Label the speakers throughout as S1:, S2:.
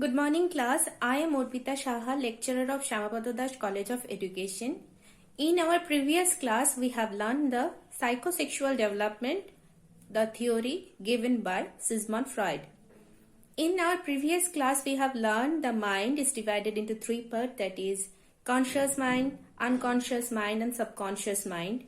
S1: Good morning, class. I am Urpita Shaha, lecturer of Shamapada Das College of Education. In our previous class, we have learned the psychosexual development, the theory given by Sigmund Freud. In our previous class, we have learned the mind is divided into three parts, that is conscious mind, unconscious mind, and subconscious mind.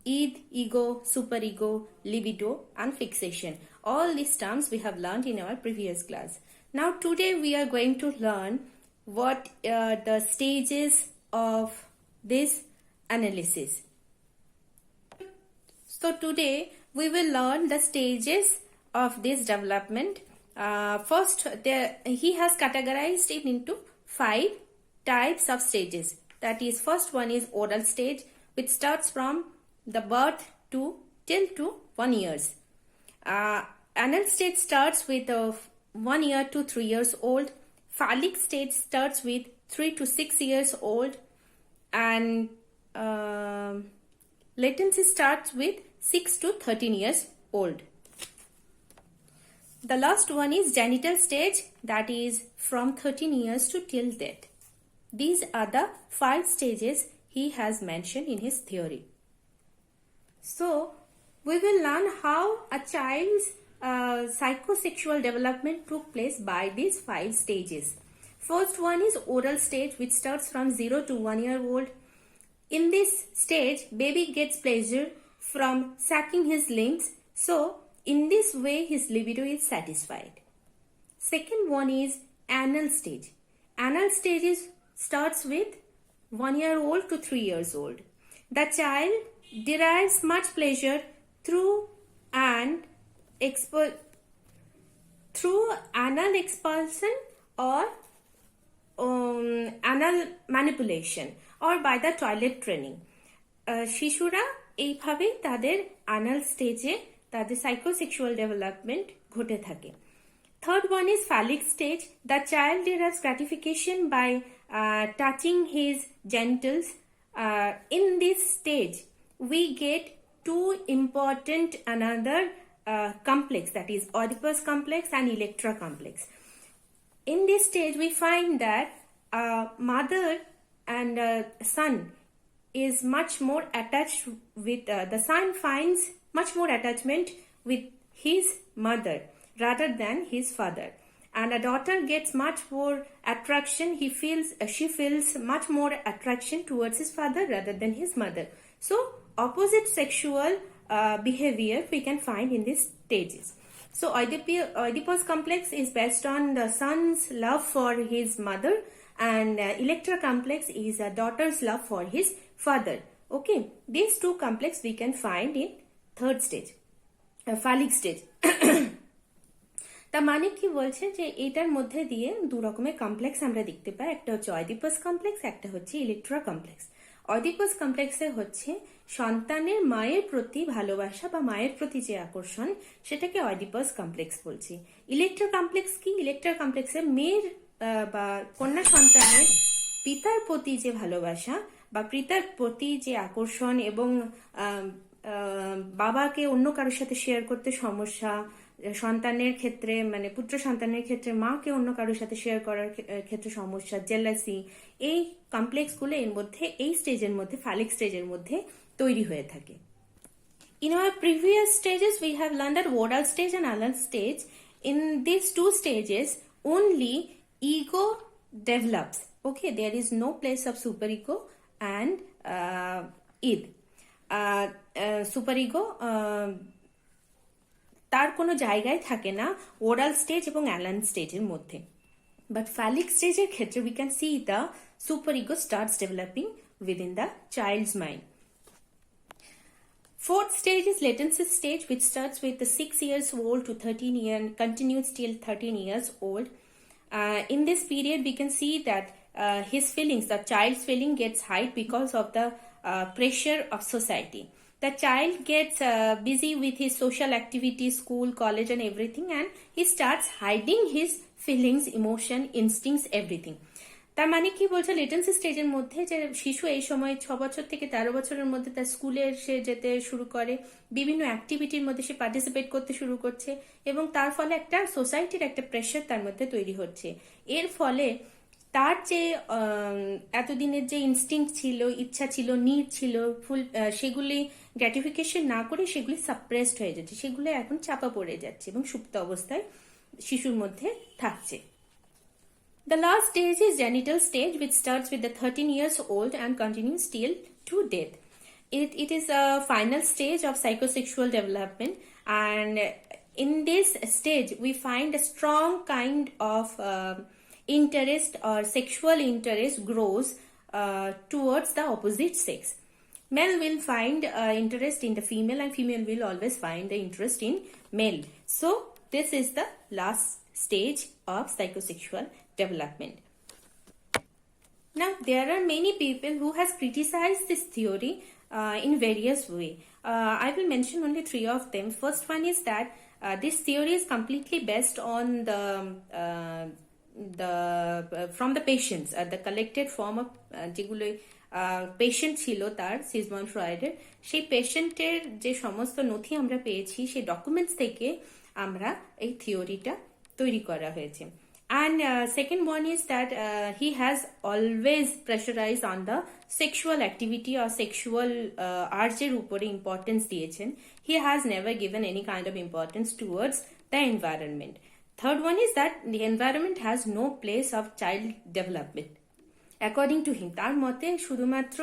S1: Id, ego, superego, libido, and fixation. All these terms we have learned in our previous class. Now today we are going to learn what are the stages of this analysis. So today we will learn the stages of this development. First, he has categorized it into 5 types of stages. That is, first one is oral stage, which starts from the birth till 1 year. Anal stage starts with 1 year to 3 years old. Phallic stage starts with 3 to 6 years old, and latency starts with 6 to 13 years old. The last one is genital stage, that is from 13 years to till death. These are the 5 stages he has mentioned in his theory. So, we will learn how a child's psychosexual development took place by these 5 stages. First one is oral stage, which starts from 0 to 1 year old. In this stage, baby gets pleasure from sucking his limbs. So, in this way, his libido is satisfied. Second one is anal stage. Anal stage starts with 1 year old to 3 years old. The child derives much pleasure through anal expulsion or anal manipulation or by the toilet training. শিশুরা এইভাবে তাদের anal stage তাদের psychosexual development ঘটে থাকে. Third one is phallic stage. The child derives gratification by touching his genitals. In this stage, we get 2 important another complex, that is Oedipus complex and Electra complex. In this stage, we find that mother and son is much more attached with, the son finds much more attachment with his mother rather than his father. And a daughter gets much more attraction, she feels much more attraction towards his father rather than his mother. So, opposite sexual behavior we can find in these stages. So, Oedipus complex is based on the son's love for his mother, and Electra complex is a daughter's love for his father. Okay, these 2 complex we can find in third stage, phallic stage. তা মানে কি বলছে যে এটার মধ্যে দিয়ে 2 রকমের complex আমরা দেখতে পাই, একটা হচ্ছে অয়ডিপাস কমপ্লেক্স, একটা হচ্ছে ইলেকট্রা কমপ্লেক্স। অয়ডিপাস কমপ্লেক্সে হচ্ছে সন্তানের মায়ের প্রতি ভালোবাসা বা মায়ের প্রতি যে আকর্ষণ, সেটাকে অয়ডিপাস কমপ্লেক্স বলছি। ইলেকট্রা কমপ্লেক্স কি? ইলেকট্রা কমপ্লেক্সে মেয়ের বা কন্যা সন্তানের পিতার প্রতি যে ভালোবাসা বা পিতার প্রতি যে আকর্ষণ এবং বাবাকে অন্য কারোর সাথে শেয়ার করতে সমস্যা, সন্তানের ক্ষেত্রে মানে পুত্র সন্তানের ক্ষেত্রে মাকে অন্য কারোর সাথে শেয়ার করার ক্ষেত্রে সমস্যা, জেলাসি, এই কমপ্লেক্সগুলো এর মধ্যে এই স্টেজের মধ্যে phallic স্টেজের মধ্যে তৈরি হয়ে থাকে। In our previous stages we have learned that oral stage and anal stage. In these 2 stages only ego develops. Okay, there is no place of superego and id. Superego তার কোনো জায়গায় থাকে না ওরাল স্টেজ এবং anal স্টেজের মধ্যে। But phallic স্টেজের ক্ষেত্রে we can see the superego starts developing within the child's mind. Fourth stage is latency stage, which starts with the 6 years old to 13 years and continues till 13 years old. In this period, we can see that his feelings, the child's feeling gets high because of the pressure of society. The child gets busy with his social activities, school, college and everything, and he starts hiding his feelings, emotion, instincts, everything. তার মানে কি বলছে, latency স্টেজের মধ্যে যে শিশু এই সময় 6 বছর থেকে 13 বছরের মধ্যে তার স্কুলে সে যেতে শুরু করে, বিভিন্ন অ্যাক্টিভিটির মধ্যে সে পার্টিসিপেট করতে শুরু করছে, এবং তার ফলে একটা সোসাইটির একটা প্রেশার তার মধ্যে তৈরি হচ্ছে। এর ফলে তার যে এতদিনের যে ইনস্টিংক্ট ছিল, ইচ্ছা ছিল, নিড ছিল, ফুল সেগুলি গ্র্যাটিফিকেশন না করে সেগুলি সাপ্রেসড হয়ে যাচ্ছে, সেগুলো এখন চাপা পড়ে যাচ্ছে এবং সুপ্ত অবস্থায় শিশুর মধ্যে থাকছে। The last stage is genital stage, which starts with the 13 years old and continues till to death. It is a final stage of psychosexual development, and in this stage we find a strong kind of interest or sexual interest grows towards the opposite sex. Male will find interest in the female, and female will always find the interest in male. So this is the last stage of psychosexual development. Now there are many people who has criticized this theory in various way. I will mention only 3 of them. First one is that this theory is completely based on from the patients, the collected form of যেগুলো patient ছিল তার, Sigmund ফ্রয়েডের, সেই পেশেন্টের যে সমস্ত নথি আমরা পেয়েছি সেই ডকুমেন্টস থেকে আমরা এই থিওরিটা তৈরি করা হয়েছে। And second one is that he has always pressurized on the sexual activity or sexual urge উপরে importance দিয়েছেন. He has never given any kind of importance towards the environment. Third one is that the environment has no place of child development. According to him, তার মতে শুধুমাত্র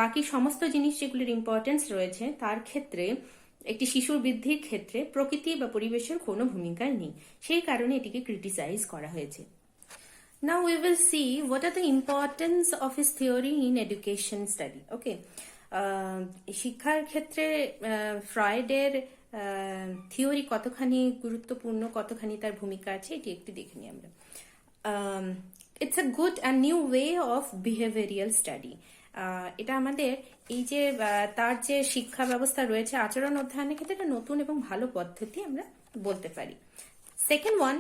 S1: বাকি সমস্ত জিনিস যেগুলির importance রয়েছে তার ক্ষেত্রে, একটি শিশুর বৃদ্ধির ক্ষেত্রে প্রকৃতি বা পরিবেশের কোনো ভূমিকা নেই, সেই কারণে এটিকে ক্রিটিসাইজ করা হয়েছে। Now we will see what are the importance of his theory in education study. Okay, শিক্ষার ক্ষেত্রে ফ্রয়েডের থিওরি কতখানি গুরুত্বপূর্ণ, কতখানি তার ভূমিকা আছে, এটি একটু দেখে নিই আমরা। It's a good and new way of behavioral study. এটা আমাদের এই যে তার যে শিক্ষা ব্যবস্থা রয়েছে আচরণ অধ্যয়নের ক্ষেত্রে একটা নতুন এবং ভালো পদ্ধতি আমরা বলতে পারি। Second one,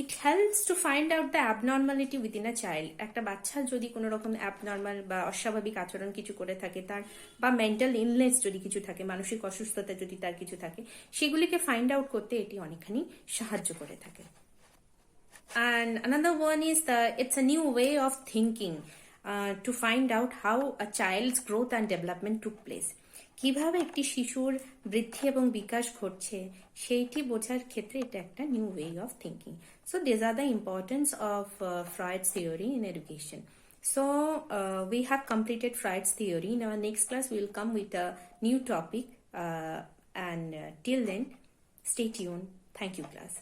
S1: it helps to find out the abnormality within a child. একটা বাচ্চা যদি কোনো রকম অ্যাবনর্মাল বা অস্বাভাবিক আচরণ কিছু করে থাকে, তার বা মেন্টাল ইলনেস যদি কিছু থাকে, মানসিক অসুস্থতা যদি তার কিছু থাকে, সেগুলিকে ফাইন্ড আউট করতে এটি অনেকখানি সাহায্য করে থাকে। And another one is it's a new way of thinking to find out how a child's growth and development took place. কিভাবে একটি শিশুর বৃদ্ধি এবং বিকাশ ঘটছে সেইটি বোঝার ক্ষেত্রে এটা একটা new way of thinking. So this are the importance of Freud's theory in education. So we have completed Freud's theory. In our next class we will come with a new topic, and till then stay tuned. Thank you, class.